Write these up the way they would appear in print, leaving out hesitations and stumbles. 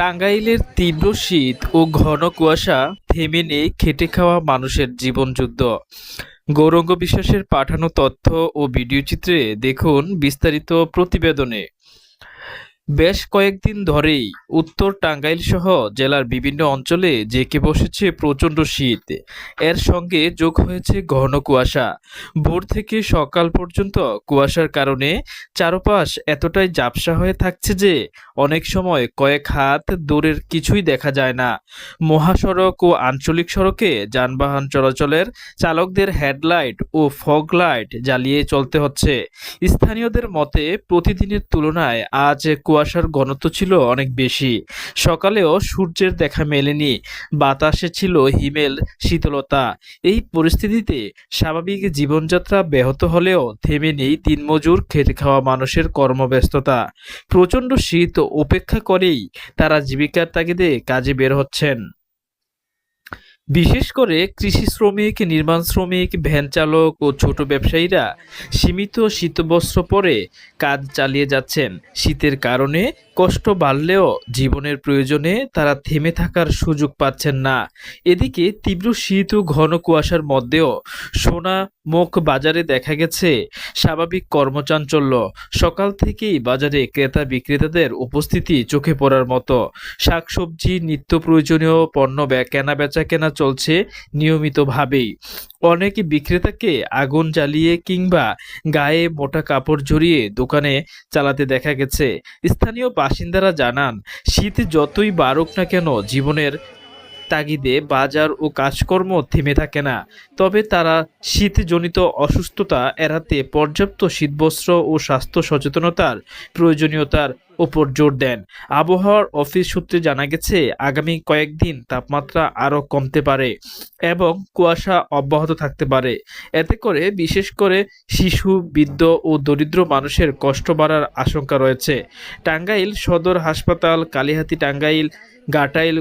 টাঙ্গাইলের তীব্র শীত ও ঘন কুয়াশা থেমে নেই খেটে খাওয়া মানুষের জীবনযুদ্ধ। গৌরাঙ্গ বিশ্বাসের পাঠানো তথ্য ও ভিডিও চিত্রে দেখুন বিস্তারিত প্রতিবেদনে। বেশ কয়েকদিন ধরেই উত্তর টাঙ্গাইল সহ জেলার বিভিন্ন অঞ্চলে জেঁকে বসেছে প্রচণ্ড শীত। এর সঙ্গে যোগ হয়েছে ঘন কুয়াশা। ভোর থেকে সকাল পর্যন্ত কুয়াশার কারণে চারপাশ এতটাই ঝাপসা হয়ে থাকছে যে অনেক সময় কয়েক হাত দূরের কিছুই দেখা যায় না। মহাসড়ক ও আঞ্চলিক সড়কে যানবাহন চলাচলের চালকদের হেডলাইট ও ফগ লাইট জ্বালিয়ে চলতে হচ্ছে। স্থানীয়দের মতে প্রতিদিনের তুলনায় আজ কুয়াশার ঘনত্ব ছিল অনেক বেশি। সকালেও সূর্যের দেখা মেলেনি, বাতাসে ছিল হিমেল শীতলতা। এই পরিস্থিতিতে স্বাভাবিক জীবনযাত্রা ব্যাহত হলেও থেমে নেই দিনমজুর খেটে খাওয়া মানুষের কর্মব্যস্ততা। প্রচণ্ড শীত উপেক্ষা করেই তারা জীবিকার তাগিদে কাজে বের হচ্ছেন। বিশেষ করে কৃষি শ্রমিক, নির্মাণ শ্রমিক, ভ্যান চালক ও ছোট ব্যবসায়ীরা সীমিত শীতবস্ত্র পরে কাজ চালিয়ে যাচ্ছেন। শীতের কারণে কষ্ট বাড়লেও জীবনের প্রয়োজনে তারা থেমে থাকার সুযোগ পাচ্ছেন না। এদিকে তীব্র শীত ও ঘন কুয়াশার মধ্যেও সোনামুখ বাজারে দেখা গেছে স্বাভাবিক কর্মচাঞ্চল্য। সকাল থেকেই বাজারে ক্রেতা বিক্রেতাদের উপস্থিতি চোখে পড়ার মতো। শাকসবজি, নিত্য প্রয়োজনীয় পণ্য কেনা বেচা কেনা চলছে নিয়মিতভাবেই। অনেক বিক্রেতাকে আগুন জ্বালিয়ে কিংবা গায়ে মোটা কাপড় জড়িয়ে দোকানে চালাতে দেখা গেছে। স্থানীয় বাসিন্দারা জানান, শীত যতই বাড়ুক না কেন জীবনের তাগিদে বাজার ও কাজকর্ম থেমে থাকে না। তবে তারা শীতজনিত অসুস্থতা এড়াতে পর্যাপ্ত শীতবস্ত্র ও স্বাস্থ্য সচেতনতার প্রয়োজনীয়তার উপর জোর দেন। আবহাওয়ার অফিস সূত্রে জানা গেছে, আগামী কয়েকদিন তাপমাত্রা আরও কমতে পারে এবং কুয়াশা অব্যাহত থাকতে পারে। এতে করে বিশেষ করে শিশু, বৃদ্ধ ও দরিদ্র মানুষের কষ্ট বাড়ার আশঙ্কা রয়েছে। টাঙ্গাইল সদর হাসপাতাল, কালিহাতী, টাঙ্গাইল, ঘাটাইল,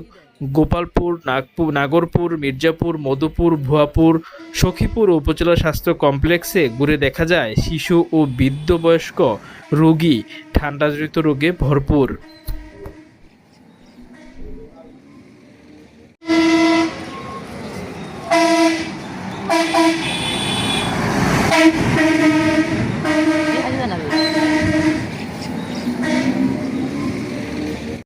গোপালপুর, নাগরপুর, মির্জাপুর, মধুপুর, ভুয়াপুর, সখীপুর উপজেলা স্বাস্থ্য কমপ্লেক্সে ঘুরে দেখা যায় শিশু ও বৃদ্ধ বয়স্ক রোগী ঠান্ডাজনিত রোগে ভরপুর।